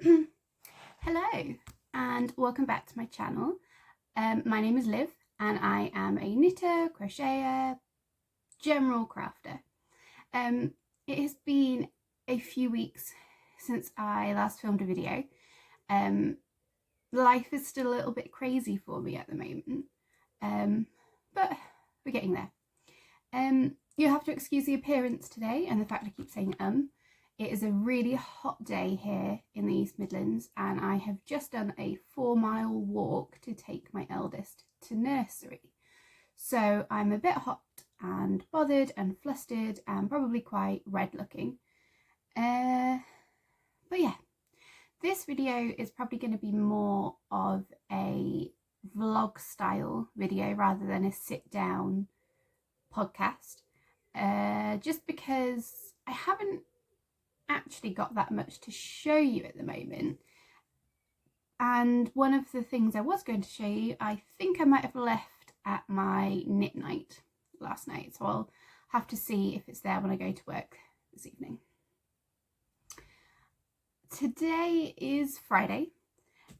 Hello and welcome back to my channel. My name is Liv and I am a knitter, crocheter, general crafter. It has been a few weeks since I last filmed a video. Life is still a little bit crazy for me at the moment, but we're getting there. You'll have to excuse the appearance today and the fact I keep saying It is a really hot day here in the East Midlands and I have just done a 4-mile walk to take my eldest to nursery. So I'm a bit hot and bothered and flustered and probably quite red looking. But yeah, this video is probably going to be more of a vlog style video rather than a sit down podcast. Just because I haven't actually got that much to show you at the moment, and one of the things I was going to show you I think I might have left at my knit night last night, so I'll have to see if it's there when I go to work this evening. Today is Friday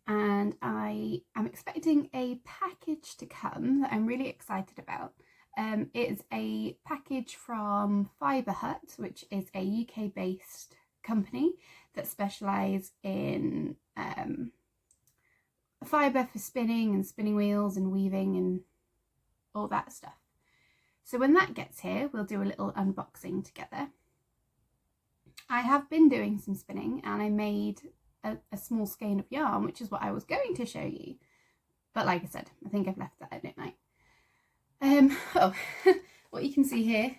and I am expecting a package to come that I'm really excited about. It is a package from Fibrehut, which is a UK based company that specialise in fibre for spinning and spinning wheels and weaving and all that stuff. So when that gets here, we'll do a little unboxing together. I have been doing some spinning and I made a small skein of yarn, which is what I was going to show you. But like I said, I think I've left that at midnight. What you can see here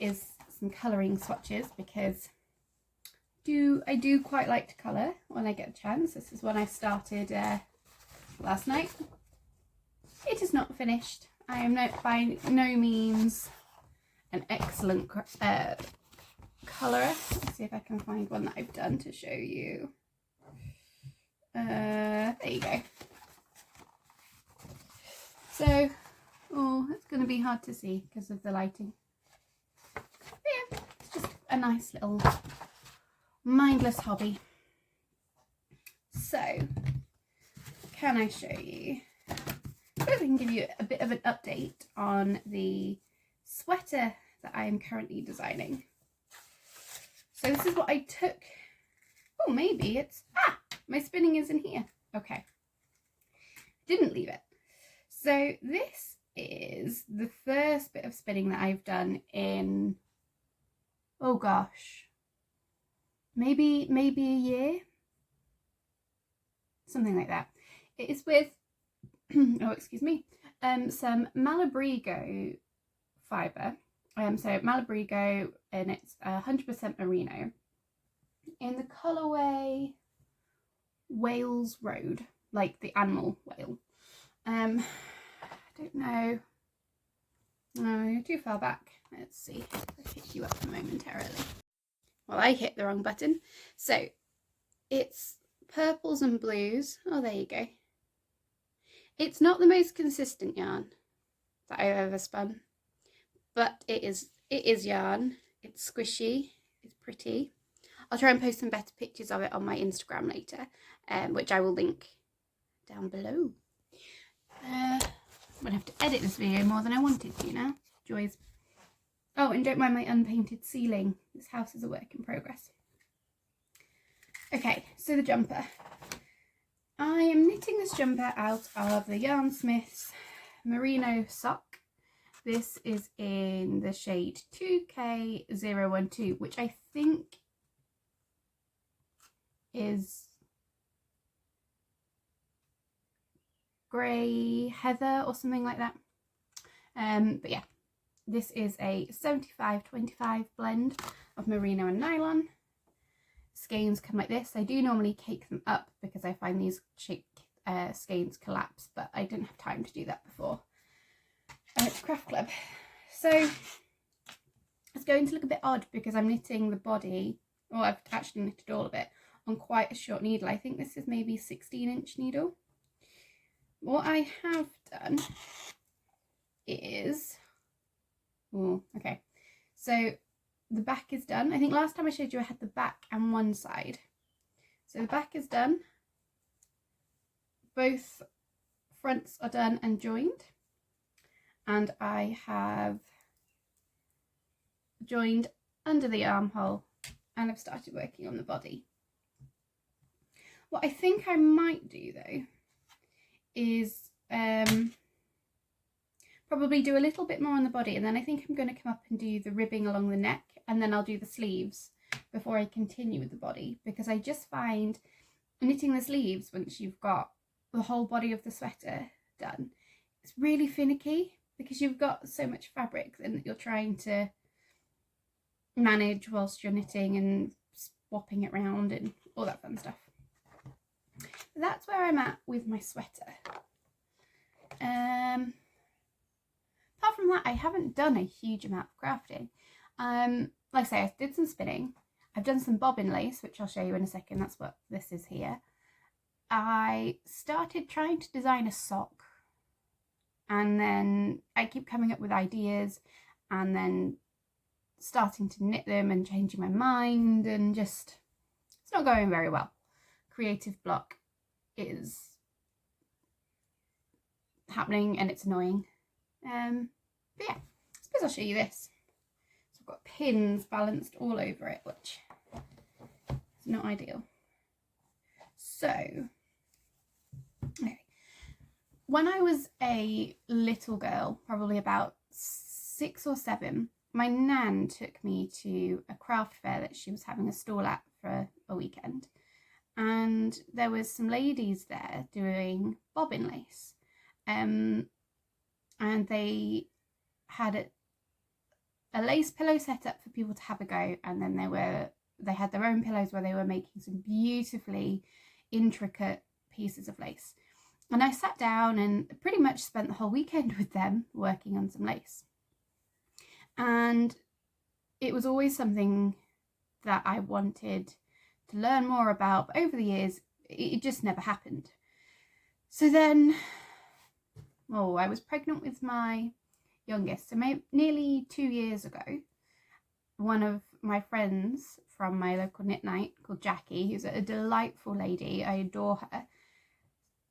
is some colouring swatches because I do quite like to colour when I get a chance. This is one I started last night. It is not finished. I am by no means an excellent colourer. Let's see if I can find one that I've done to show you. There you go. So, it's going to be hard to see because of the lighting. But yeah, it's just a nice little mindless hobby. So, can I show you? I suppose I can give you a bit of an update on the sweater that I am currently designing. So this is what I took. Oh, maybe it's, my spinning is in here. Okay. Didn't leave it. So this is the first bit of spinning that I've done in, oh gosh, maybe a year, something like that. It is with some Malabrigo fibre. So Malabrigo, and it's 100% merino in the colourway Wales Road, like the animal whale. I don't know. No, you're too far back. Let's see if I pick you up momentarily. Well, I hit the wrong button. So it's purples and blues. Oh, there you go. It's not the most consistent yarn that I've ever spun, but it is yarn. It's squishy. It's pretty. I'll try and post some better pictures of it on my Instagram later, which I will link down below. I'm gonna have to edit this video more than I wanted to now. Joys. Oh, and don't mind my unpainted ceiling. This house is a work in progress. Okay, so the jumper. I am knitting this jumper out of the Yarnsmith's merino sock. This is in the shade 2K012, which I think is grey heather or something like that. But yeah, this is a 75-25 blend of merino and nylon. Skeins come like this. I do normally cake them up because I find these skeins collapse, but I didn't have time to do that before craft club. So it's going to look a bit odd because I'm knitting the body, or I've actually knitted all of it on quite a short needle. I think this is maybe 16-inch needle. What I have done is, okay, so the back is done. I think last time I showed you I had the back and one side. So the back is done. Both fronts are done and joined. And I have joined under the armhole and I've started working on the body. What I think I might do though is probably do a little bit more on the body, and then I think I'm going to come up and do the ribbing along the neck, and then I'll do the sleeves before I continue with the body, because I just find knitting the sleeves once you've got the whole body of the sweater done, it's really finicky because you've got so much fabric and you're trying to manage whilst you're knitting and swapping it around and all that fun stuff. That's where I'm at with my sweater. Apart from that, I haven't done a huge amount of crafting. Like I say, I did some spinning. I've done some bobbin lace, which I'll show you in a second. That's what this is here. I started trying to design a sock, and then I keep coming up with ideas and then starting to knit them and changing my mind, and just, it's not going very well. Creative block is happening and it's annoying. But yeah, I suppose I'll show you this. So I've got pins balanced all over it, which is not ideal. So, okay. When I was a little girl, probably about 6 or 7, my nan took me to a craft fair that she was having a stall at for a weekend. And there was some ladies there doing bobbin lace. And they had a lace pillow set up for people to have a go, and then they had their own pillows where they were making some beautifully intricate pieces of lace. And I sat down and pretty much spent the whole weekend with them working on some lace. And it was always something that I wanted to learn more about, but over the years it just never happened. So then, I was pregnant with my youngest, so nearly 2 years ago, one of my friends from my local knit night called Jackie, who's a delightful lady, I adore her,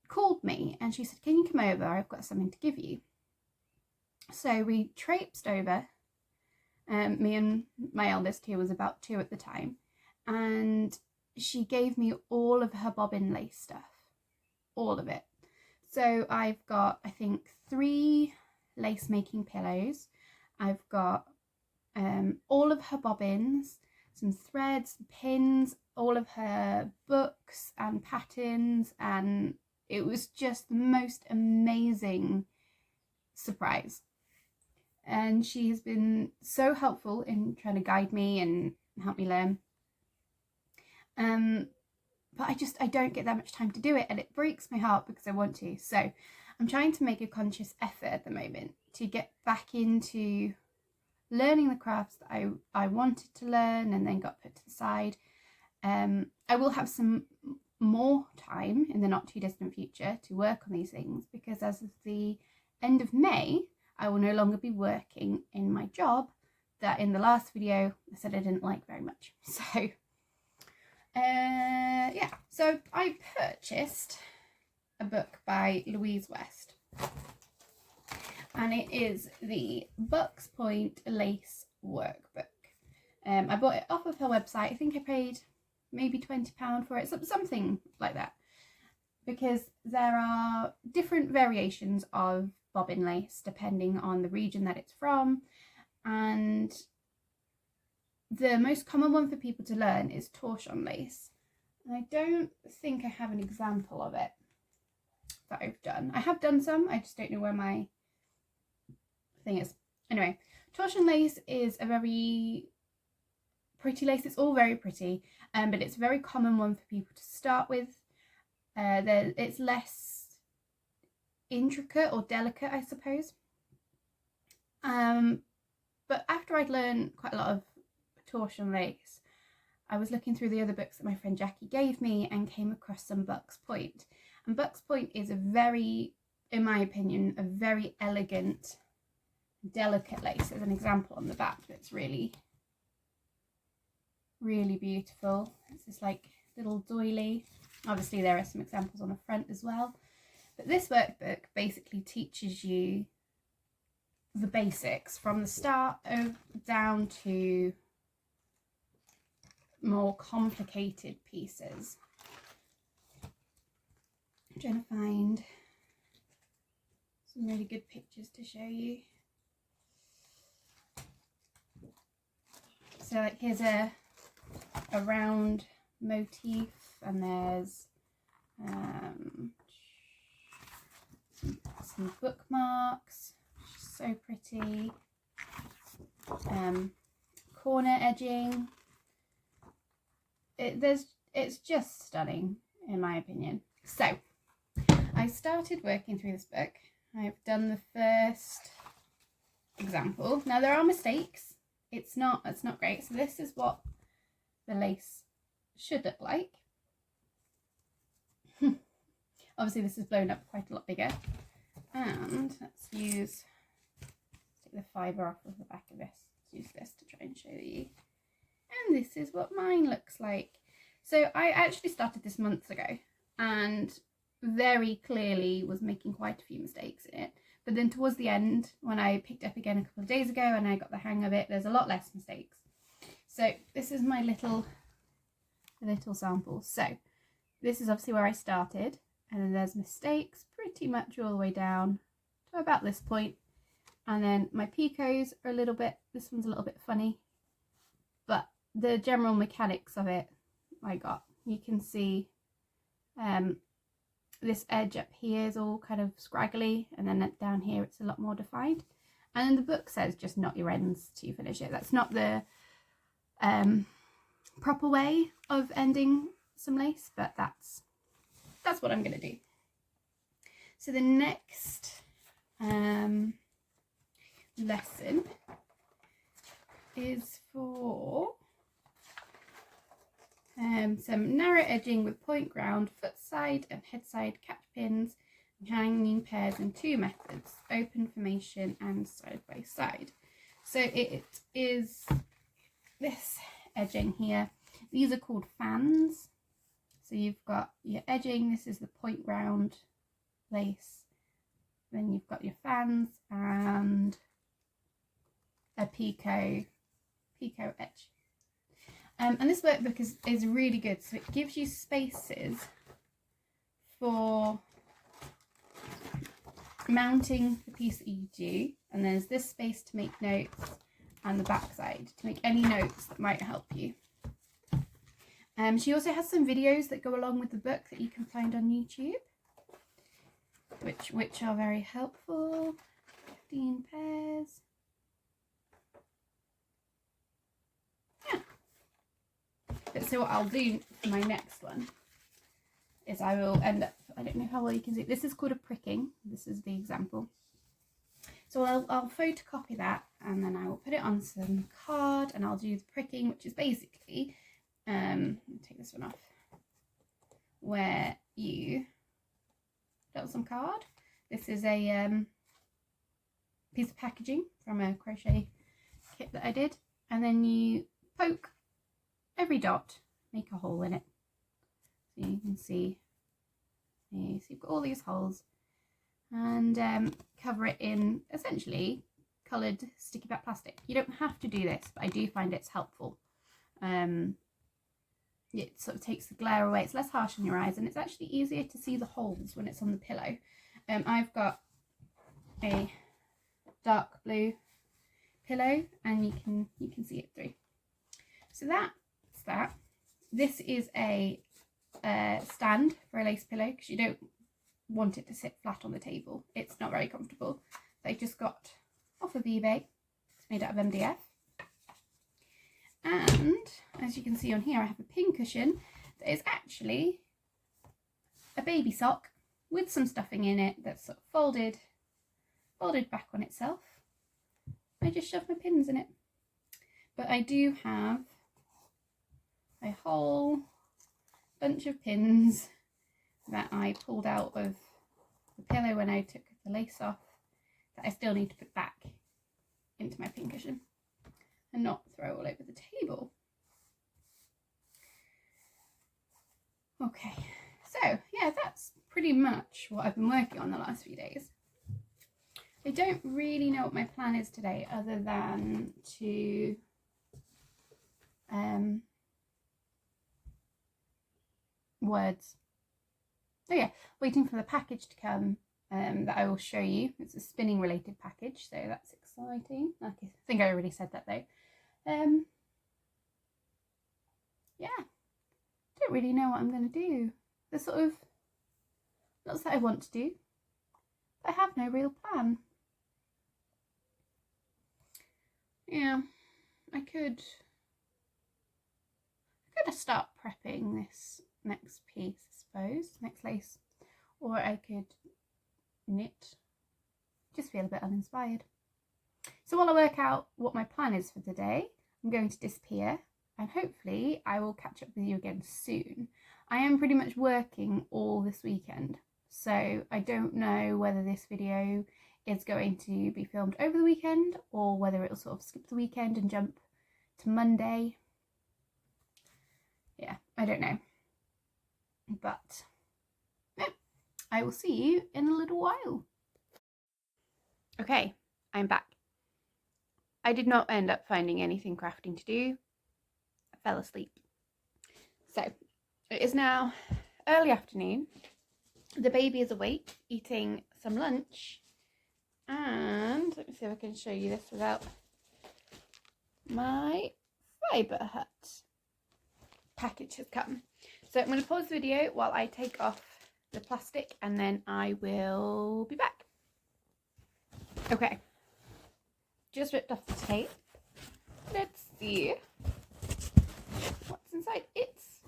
called me and she said, "Can you come over? I've got something to give you." So we traipsed over, me and my eldest, who was about 2 at the time, and she gave me all of her bobbin lace stuff, all of it. So I've got, I think, 3 lace making pillows. I've got all of her bobbins, some threads, pins, all of her books and patterns, and it was just the most amazing surprise. And she has been so helpful in trying to guide me and help me learn. But I don't get that much time to do it, and it breaks my heart because I want to. So I'm trying to make a conscious effort at the moment to get back into learning the crafts that I wanted to learn and then got put to the side. I will have some more time in the not too distant future to work on these things, because as of the end of May, I will no longer be working in my job that in the last video I said I didn't like very much. So yeah, so I purchased a book by Louise West, and it is the Bucks Point Lace Workbook. I bought it off of her website. I think I paid maybe £20 for it, something like that, because there are different variations of bobbin lace depending on the region that it's from, and the most common one for people to learn is torsion lace. And I don't think I have an example of it that I've done. I have done some, I just don't know where my thing is. Anyway, torsion lace is a very pretty lace. It's all very pretty, but it's a very common one for people to start with. It's less intricate or delicate, I suppose. But after I'd learned quite a lot of torsion lace, I was looking through the other books that my friend Jackie gave me and came across some Bucks Point. And Bucks Point is a very, in my opinion, a very elegant, delicate lace. There's an example on the back that's really, really beautiful. It's this like little doily. Obviously there are some examples on the front as well. But this workbook basically teaches you the basics from the start down to more complicated pieces. I'm trying to find some really good pictures to show you. So like here's a round motif, and there's some bookmarks, so pretty, corner edging. It's just stunning in my opinion. So I started working through this book. I've done the first example. Now there are mistakes. It's not great. So this is what the lace should look like. Obviously this is blown up quite a lot bigger. And let's take the fibre off of the back of this. Let's use this to try and show you. And this is what mine looks like. So I actually started this months ago and very clearly was making quite a few mistakes in it. But then towards the end, when I picked up again a couple of days ago and I got the hang of it, there's a lot less mistakes. So this is my little sample. So this is obviously where I started, and then there's mistakes pretty much all the way down to about this point. And then my picots are a little bit, this one's a little bit funny, but the general mechanics of it I got. You can see this edge up here is all kind of scraggly, and then down here it's a lot more defined. And then the book says just knot your ends to finish it. That's not the proper way of ending some lace, but that's what I'm going to do. So the next lesson is for some narrow edging with point ground, foot side and head side catch pins, and hanging pairs in two methods, open formation and side by side. So it is this edging here. These are called fans. So you've got your edging, this is the point ground lace, then you've got your fans and a picot edge. And this workbook is really good, so it gives you spaces for mounting the piece that you do, and there's this space to make notes and the back side to make any notes that might help you. She also has some videos that go along with the book that you can find on YouTube, which are very helpful. 15 pairs. Yeah. But so what I'll do for my next one is I will end up, I don't know how well you can see, this is called a pricking. This is the example. So I'll photocopy that, and then I will put it on some card, and I'll do the pricking, which is basically, take this one off, where you put on some card. This is a piece of packaging from a crochet kit that I did, and then you poke every dot, make a hole in it. So you can see, so you've got all these holes, and cover it in essentially coloured sticky back plastic. You don't have to do this, but I do find it's helpful. It sort of takes the glare away, it's less harsh on your eyes, and it's actually easier to see the holes when it's on the pillow. I've got a dark blue pillow, and you can see it through. So that's that. This is a stand for a lace pillow, because you don't want it to sit flat on the table. It's not very comfortable. I just got off of eBay. It's made out of MDF. And as you can see on here, I have a pin cushion that is actually a baby sock with some stuffing in it that's sort of folded back on itself. I just shove my pins in it. But I do have a whole bunch of pins that I pulled out of the pillow when I took the lace off, that I still need to put back into my pin cushion and not throw all over the table. Okay, so yeah, that's pretty much what I've been working on the last few days. I don't really know what my plan is today other than to words. Oh yeah, waiting for the package to come that I will show you. It's a spinning related package, so that's exciting. I think I already said that though. Yeah, don't really know what I'm going to do. There's sort of lots that I want to do, but I have no real plan. Yeah, I could start prepping this next piece, I suppose, next lace, or I could knit. Just feel a bit uninspired. So while I work out what my plan is for the day, I'm going to disappear and hopefully I will catch up with you again soon. I am pretty much working all this weekend, so I don't know whether this video is going to be filmed over the weekend or whether it'll sort of skip the weekend and jump to Monday. Yeah, I don't know. But yeah, I will see you in a little while. Okay, I'm back. I did not end up finding anything crafting to do. I fell asleep. So it is now early afternoon. The baby is awake, eating some lunch. And let me see if I can show you this without my fibrehut package has come. So I'm going to pause the video while I take off the plastic and then I will be back. Okay, just ripped off the tape. Let's see what's inside. It's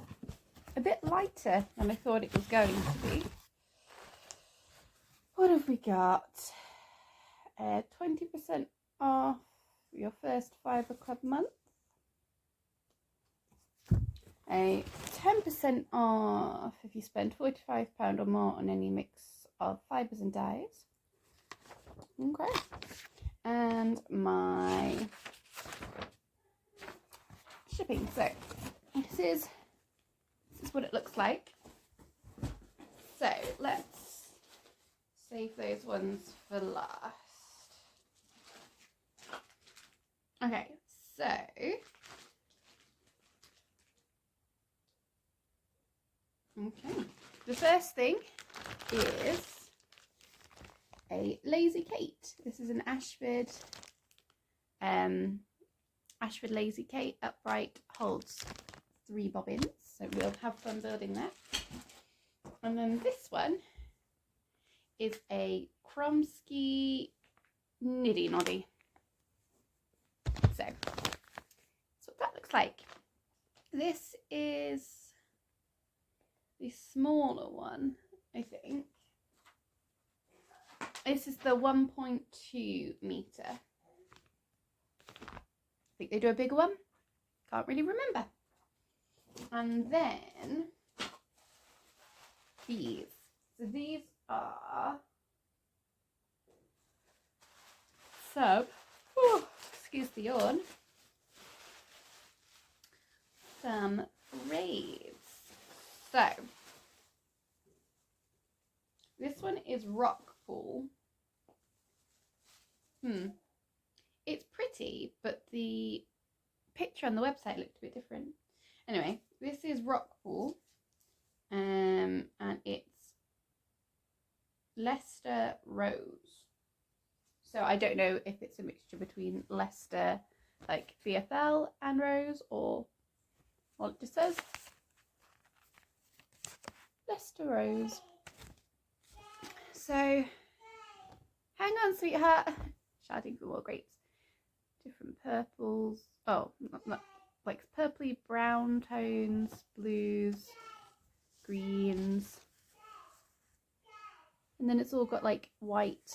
a bit lighter than I thought it was going to be. What have we got? 20% off your first Fibre Club month. A 10% off if you spend £45 or more on any mix of fibres and dyes. Okay. And my shipping. So this is what it looks like. So let's save those ones for last. Okay, so the first thing is a Lazy Kate. This is an Ashford Lazy Kate upright, holds 3 bobbins, so we'll have fun building that. And then this one is a Kromsky Niddy Noddy. So that's what that looks like. This is the smaller one, I think. This is the 1.2 metre. I think they do a bigger one. Can't really remember. And then these. So these are excuse the yawn, some braids. So this one is rock pool. It's pretty, but the picture on the website looked a bit different. Anyway, this is rock pool, and it's Leicester Rose. So I don't know if it's a mixture between Leicester, like BFL, and Rose, or what it just says. Leicester Rose. So, hang on, sweetheart. Shouting for more grapes. Different purples. Oh, not like purpley brown tones, blues, greens. And then it's all got like white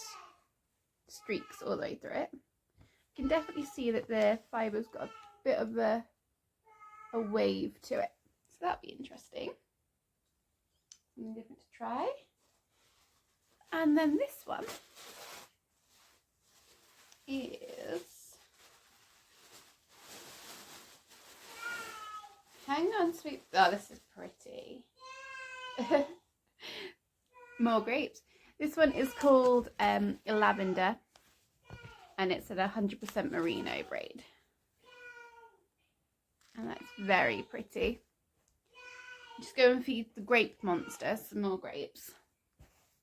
streaks all the way through it. You can definitely see that the fiber's got a bit of a wave to it. So that'll be interesting. Something different to try. And then this one is, hang on sweet, oh this is pretty. More grapes. This one is called Lavender, and it's at 100% merino braid. And that's very pretty. Just go and feed the grape monster some more grapes.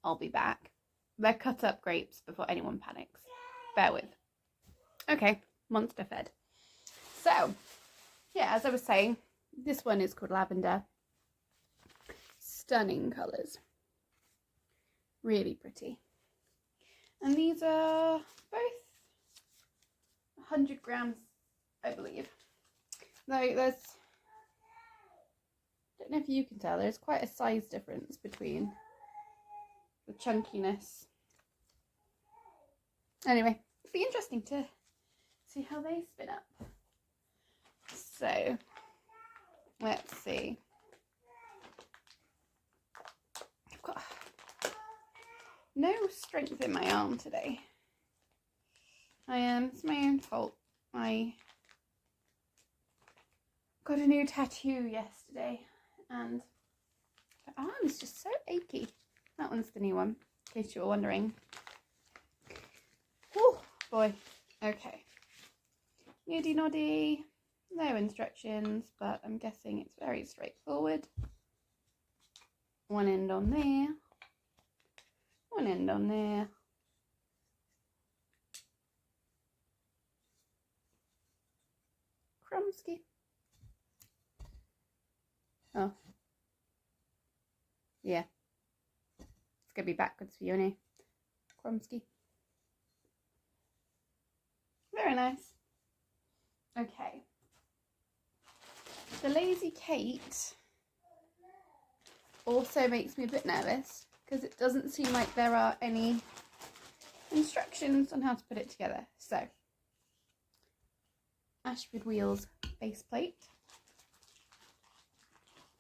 I'll be back. They're cut up grapes before anyone panics. Bear with. Okay, monster fed. So, yeah, as I was saying, this one is called Lavender. Stunning colours. Really pretty. And these are both 100 grams, I believe. Though there's, I don't know if you can tell, there's quite a size difference between the chunkiness. Anyway, it'll be interesting to see how they spin up. So, let's see. I've got no strength in my arm today. It's my own fault. I got a new tattoo yesterday and the arm is just so achy. That one's the new one, in case you were wondering. Oh boy. Okay. Noddy noddy. No instructions, but I'm guessing it's very straightforward. One end on there. One end on there. Crumsky. Oh. Yeah. It's going to be backwards for you, innit? Crumsky. Very nice. Okay. The Lazy Kate also makes me a bit nervous because it doesn't seem like there are any instructions on how to put it together. So, Ashford Wheels base plate.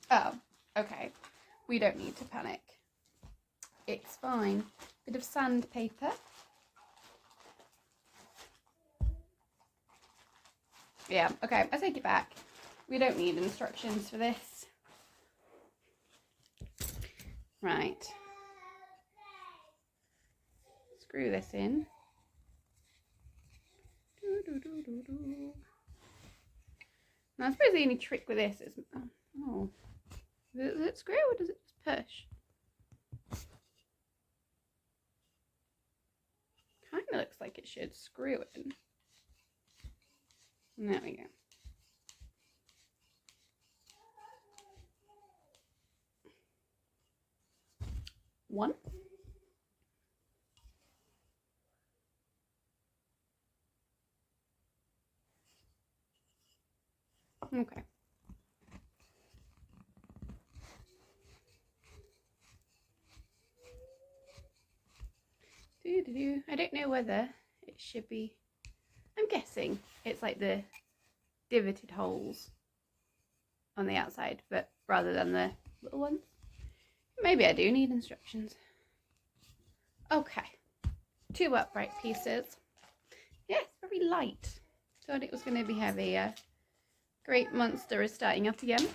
Oh, okay. We don't need to panic. It's fine. Bit of sandpaper. Yeah, okay, I take it back. We don't need instructions for this. Right. Screw this in. Now, I suppose the only trick with this is... Oh. Does it screw or does it just push? Kind of looks like it should screw in. There we go. One. Okay. I don't know whether it should be, I'm guessing it's like the divoted holes on the outside, but rather than the little ones. Maybe I do need instructions. Okay. 2 upright pieces. Yeah, it's very light. Thought it was going to be heavy. Great monster is starting up again.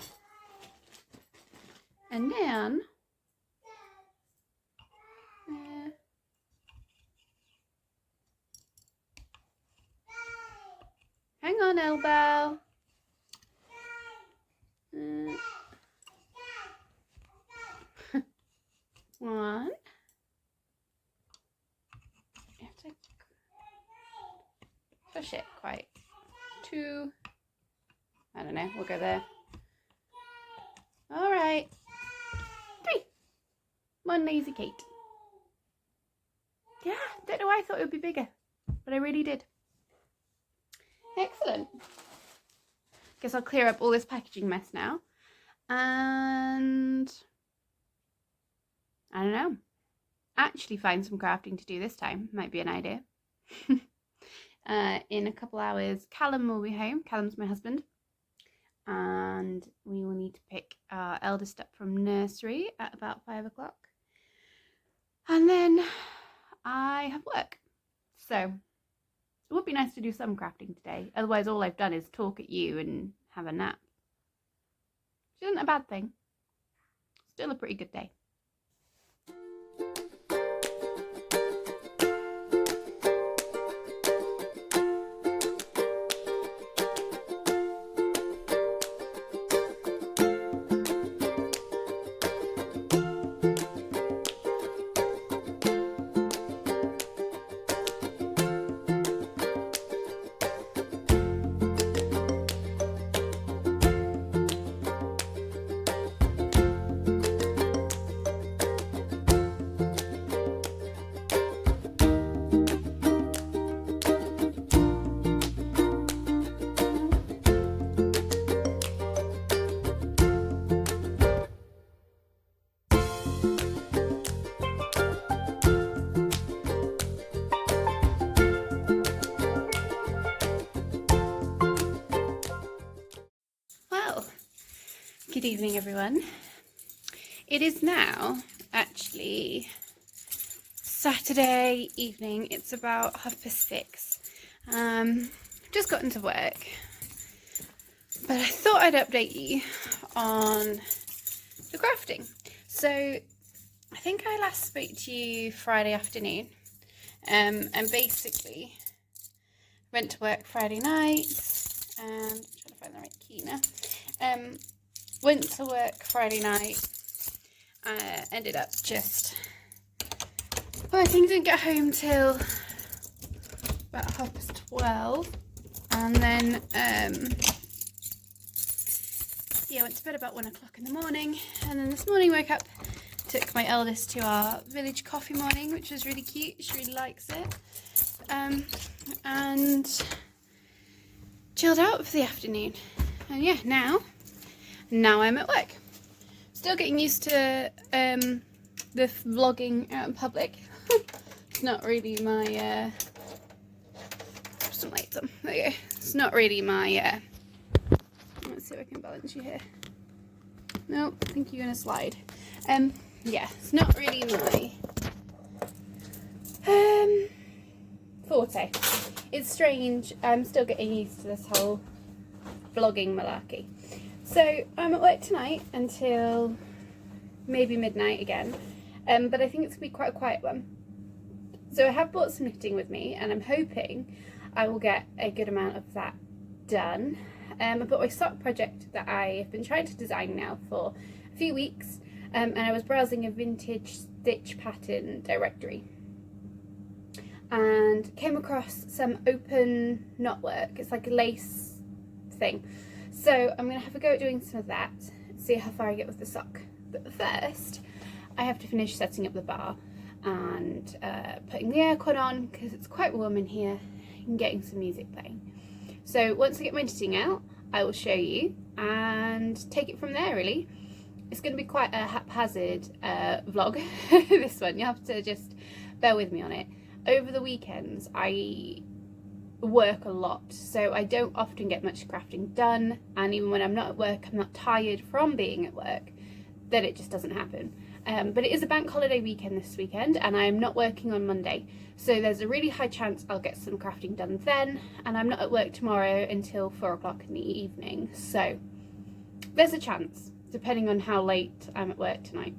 And then... hang on, elbow. One. You have to push it quite. 2. I don't know, we'll go there. All right. 3. One Lazy Kate. Yeah, don't know why I thought it would be bigger, but I really did. Excellent. Guess I'll clear up all this packaging mess now. And I don't know. Actually find some crafting to do this time. Might be an idea. In a couple hours, Callum will be home. Callum's my husband. And we will need to pick our eldest up from nursery at about 5 o'clock. And then I have work. So it would be nice to do some crafting today. Otherwise, all I've done is talk at you and have a nap. Which isn't a bad thing. Still a pretty good day. Good evening, everyone. It is now actually Saturday evening. It's about 6:30. Just got into work, but I thought I'd update you on the grafting. So I think I last spoke to you Friday afternoon, and basically went to work Friday night, and I'm trying to find the right key now. Went to work Friday night. Ended up just working, didn't get home till about 12:30, and then yeah, went to bed about 1 o'clock in the morning, and then this morning woke up, took my eldest to our village coffee morning, which was really cute. She really likes it, and chilled out for the afternoon, and yeah, now I'm at work. Still getting used to the vlogging out in public. It's not really my put some lights on. There you go. It's not really my let's see if I can balance you here. No, I think you're gonna slide. Yeah, it's not really my forte. It's strange. I'm still getting used to this whole vlogging malarkey. So I'm at work tonight until maybe midnight again, but I think it's going to be quite a quiet one. So I have brought some knitting with me, and I'm hoping I will get a good amount of that done. I've got my sock project that I have been trying to design now for a few weeks, and I was browsing a vintage stitch pattern directory and came across some open knotwork. It's like a lace thing. So I'm going to have a go at doing some of that, see how far I get with the sock. But first, I have to finish setting up the bar and putting the aircon on because it's quite warm in here, and getting some music playing. So once I get my knitting out, I will show you and take it from there, really. It's going to be quite a haphazard vlog, this one. You have to just bear with me on it. Over the weekends, I work a lot, so I don't often get much crafting done, and even when I'm not at work, I'm not tired from being at work, then it just doesn't happen. But it is a bank holiday weekend this weekend, and I'm not working on Monday, so there's a really high chance I'll get some crafting done then, and I'm not at work tomorrow until 4 o'clock in the evening, so there's a chance, depending on how late I'm at work tonight.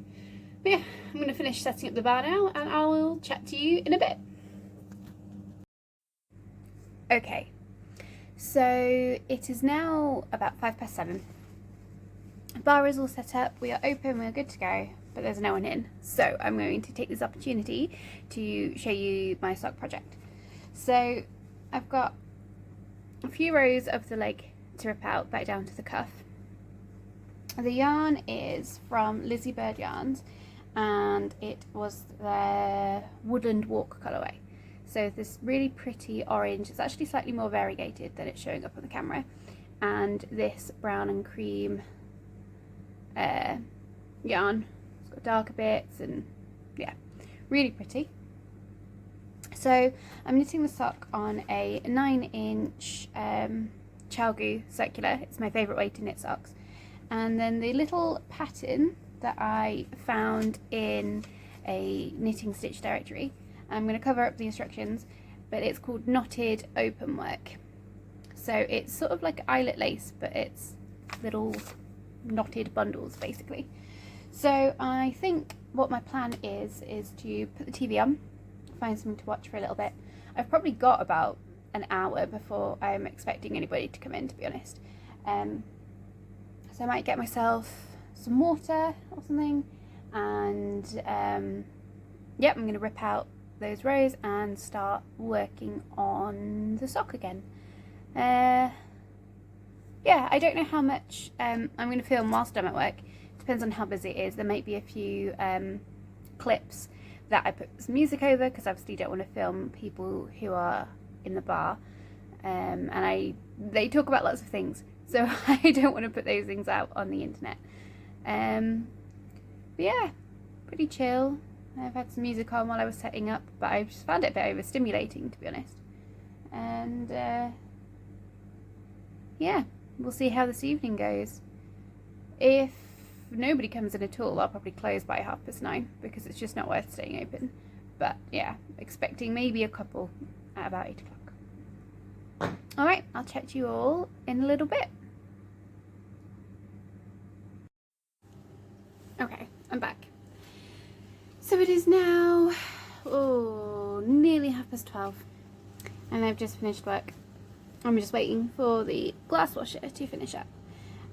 But yeah, I'm going to finish setting up the bar now, and I will chat to you in a bit. Okay, so it is now about 7:05. The bar is all set up, we are open, we're good to go, but there's no one in. So I'm going to take this opportunity to show you my sock project. So I've got a few rows of the leg to rip out back down to the cuff. The yarn is from Lizziebird yarns, and it was their Woodland Walk colourway. So this really pretty orange, it's actually slightly more variegated than it's showing up on the camera, and this brown and cream yarn. It's got darker bits, and yeah, really pretty. So I'm knitting the sock on a 9-inch chalgu circular. It's my favourite way to knit socks. And then the little pattern that I found in a knitting stitch directory, I'm going to cover up the instructions, but it's called knotted open work. So it's sort of like eyelet lace, but it's little knotted bundles basically. So I think what my plan is to put the TV on, find something to watch for a little bit. I've probably got about an hour before I'm expecting anybody to come in, to be honest. So I might get myself some water or something, and yep, I'm going to rip out those rows and start working on the sock again. Yeah, I don't know how much I'm going to film whilst I'm at work. Depends on how busy it is. There might be a few clips that I put some music over, because I obviously don't want to film people who are in the bar, and they talk about lots of things, so I don't want to put those things out on the internet. But yeah, pretty chill. I've had some music on while I was setting up, but I just found it a bit overstimulating, to be honest. And yeah, we'll see how this evening goes. if nobody comes in at all, I'll probably close by 9:30 because it's just not worth staying open. But yeah, expecting maybe a couple at about 8 o'clock. Alright, I'll chat to you all in a little bit. Okay, I'm back. So it is now, nearly 12:30, and I've just finished work. I'm just waiting for the glass washer to finish up.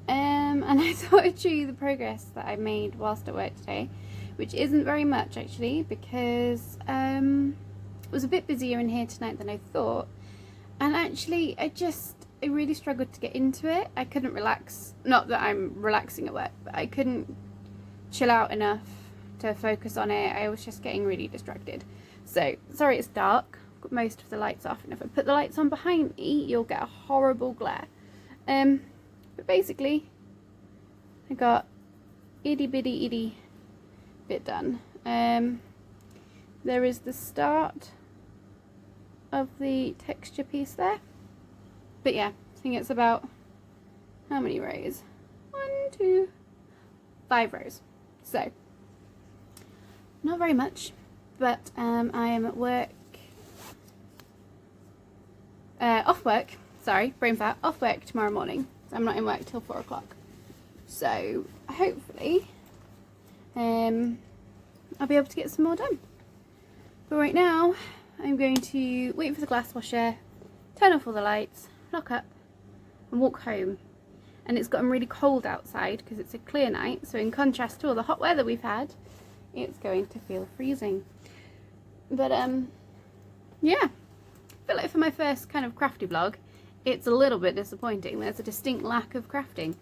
And I thought I'd show you the progress that I made whilst at work today, which isn't very much actually, because it was a bit busier in here tonight than I thought, and actually I really struggled to get into it. I couldn't relax, not that I'm relaxing at work, but I couldn't chill out enough to focus on it. I was just getting really distracted. So sorry it's dark. I've got most of the lights off, and if I put the lights on behind me you'll get a horrible glare. But basically I got itty bitty bit done. There is the start of the texture piece there, but yeah, I think it's about, how many rows? 1, 2, 5 rows. So not very much, but I am at work, off work, sorry, brain fart, off work tomorrow morning. So I'm not in work till 4 o'clock. So hopefully I'll be able to get some more done. But right now I'm going to wait for the glass washer, turn off all the lights, lock up and walk home. And it's gotten really cold outside because it's a clear night, so in contrast to all the hot weather we've had, it's going to feel freezing. But yeah, I feel like for my first kind of crafty vlog, it's a little bit disappointing. There's a distinct lack of crafting,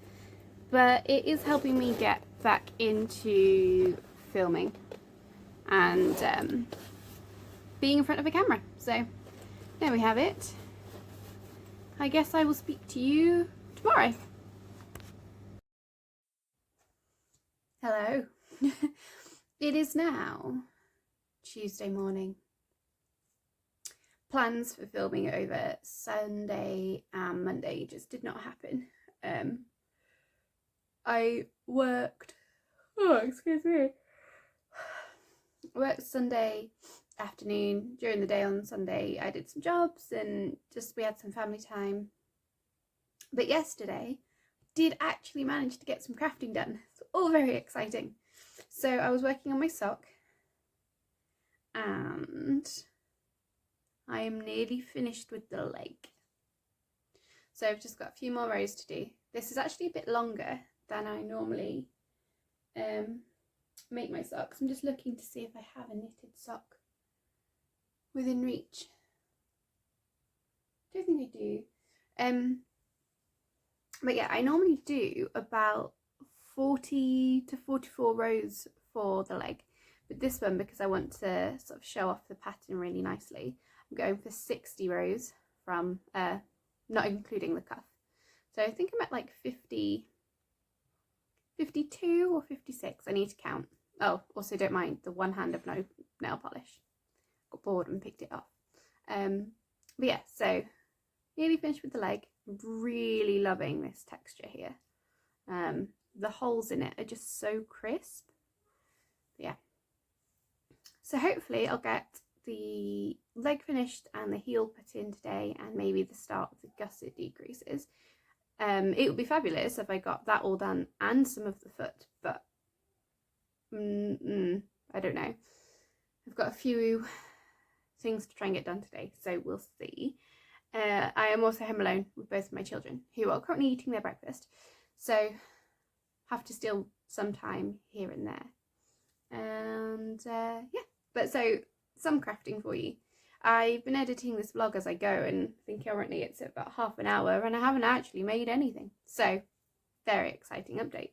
but it is helping me get back into filming and being in front of a camera. So there we have it. I guess I will speak to you tomorrow. Hello. It is now Tuesday morning. Plans for filming over Sunday and Monday just did not happen. I worked, worked Sunday afternoon. During the day on Sunday I did some jobs and we had some family time. But yesterday did actually manage to get some crafting done. It's all very exciting. So I was working on my sock and I am nearly finished with the leg. So I've just got a few more rows to do. This is actually a bit longer than I normally make my socks. I'm just looking to see if I have a knitted sock within reach. I don't think I do. But yeah, I normally do about 40 to 44 rows for the leg, but this one, because I want to sort of show off the pattern really nicely, I'm going for 60 rows from not including the cuff. So I think I'm at like 50, 52 or 56. I need to count. Oh, also don't mind the one hand of no nail polish. Got bored and picked it up. But yeah, so nearly finished with the leg. Really loving this texture here. The holes in it are just so crisp. Yeah. So hopefully I'll get the leg finished and the heel put in today, and maybe the start of the gusset decreases. It would be fabulous if I got that all done and some of the foot, but I don't know. I've got a few things to try and get done today, so we'll see. I am also home alone with both of my children, who are currently eating their breakfast, so have to steal some time here and there. And yeah, but so some crafting for you. I've been editing this vlog as I go, and I think currently it's about half an hour and I haven't actually made anything, so very exciting update.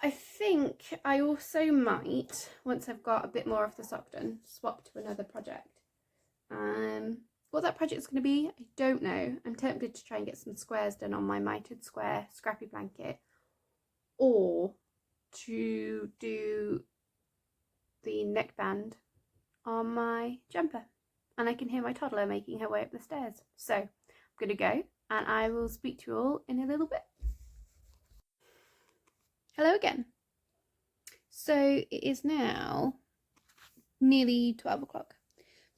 I think I also might, once I've got a bit more of the sock done, swap to another project. What that project's going to be, I don't know. I'm tempted to try and get some squares done on my mitered square scrappy blanket, or to do the neckband on my jumper. And I can hear my toddler making her way up the stairs. So I'm going to go, and I will speak to you all in a little bit. Hello again. So it is now nearly 12 o'clock.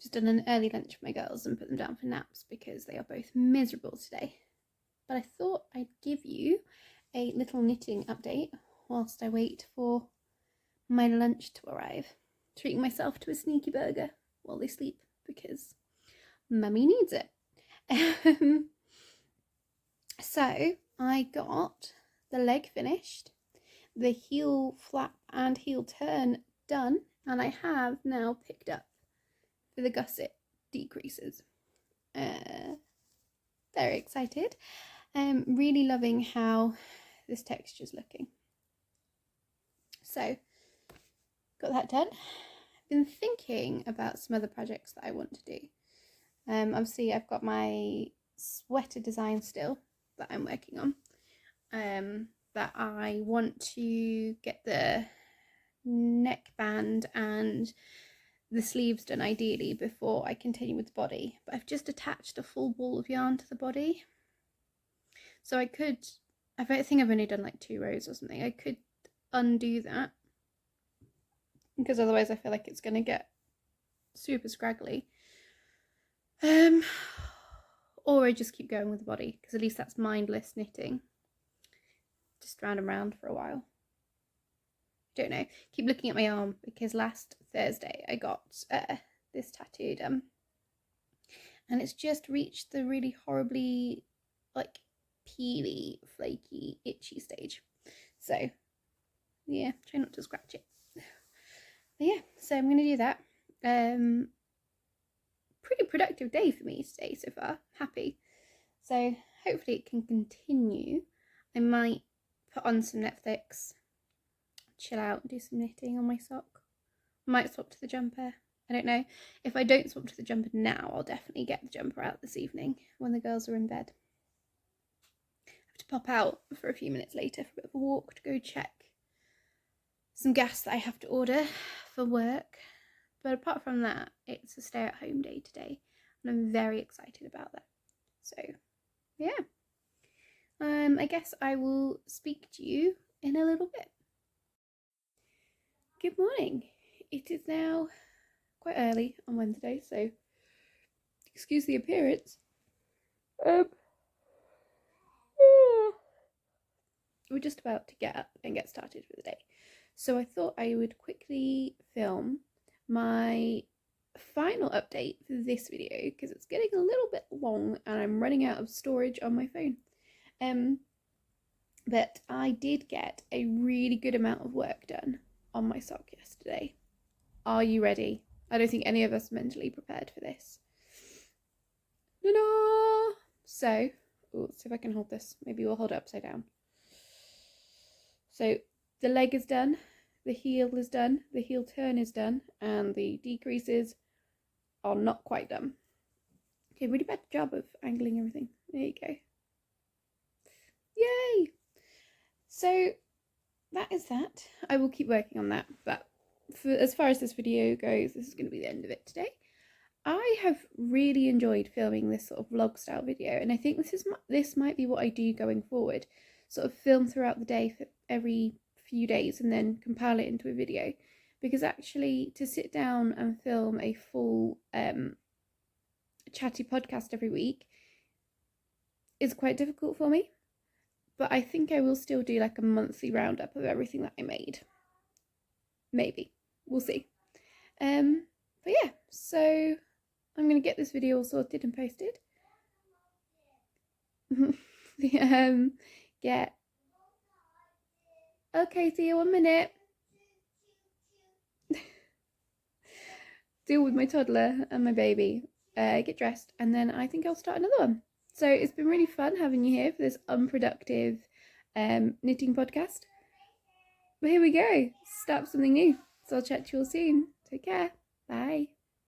Just done an early lunch for my girls and put them down for naps because they are both miserable today. But I thought I'd give you a little knitting update whilst I wait for my lunch to arrive. Treating myself to a sneaky burger while they sleep because mummy needs it. So I got the leg finished, the heel flap and heel turn done, and I have now picked up for the gusset decreases. Very excited. Really loving how this texture's looking. So got that done. I've been thinking about some other projects that I want to do. Obviously I've got my sweater design still that I'm working on, that I want to get the neckband and the sleeves done ideally before I continue with the body, but I've just attached a full ball of yarn to the body, so I think I've only done like 2 rows or something. I could undo that because otherwise I feel like it's going to get super scraggly, or I just keep going with the body because at least that's mindless knitting, just round and round for a while. Don't know. Keep looking at my arm because last Thursday I got this tattoo done, and it's just reached the really horribly like peely, flaky, itchy stage. So yeah, try not to scratch it. But yeah, so I'm gonna do that. Pretty productive day for me today so far. Happy. So hopefully it can continue. I might put on some Netflix, chill out and do some knitting on my sock. Might swap to the jumper. I don't know. If I don't swap to the jumper now, I'll definitely get the jumper out this evening when the girls are in bed. I have to pop out for a few minutes later for a bit of a walk to go check some gas that I have to order for work. But apart from that, it's a stay-at-home day today, and I'm very excited about that. So, yeah. I guess I will speak to you in a little bit. Good morning. It is now quite early on Wednesday, so excuse the appearance. We're just about to get up and get started for the day. So I thought I would quickly film my final update for this video because it's getting a little bit long and I'm running out of storage on my phone. But I did get a really good amount of work done on my sock yesterday. Are you ready? I don't think any of us are mentally prepared for this. No. So, let's see if I can hold this. Maybe we'll hold it upside down. So the leg is done, the heel is done, the heel turn is done, and the decreases are not quite done. Okay, really bad job of angling everything. There you go. Yay! So that is that. I will keep working on that, but as far as this video goes, this is going to be the end of it today. I have really enjoyed filming this sort of vlog style video, and I think this might be what I do going forward. Sort of film throughout the day for every few days and then compile it into a video, because actually to sit down and film a full chatty podcast every week is quite difficult for me, but I think I will still do like a monthly roundup of everything that I made. Maybe. We'll see. But yeah, so I'm going to get this video all sorted and posted. Okay, see you 1 minute. Deal with my toddler and my baby, get dressed, and then I think I'll start another one. So it's been really fun having you here for this unproductive knitting podcast. But here we go, start something new. So I'll chat to you all soon. Take care. Bye.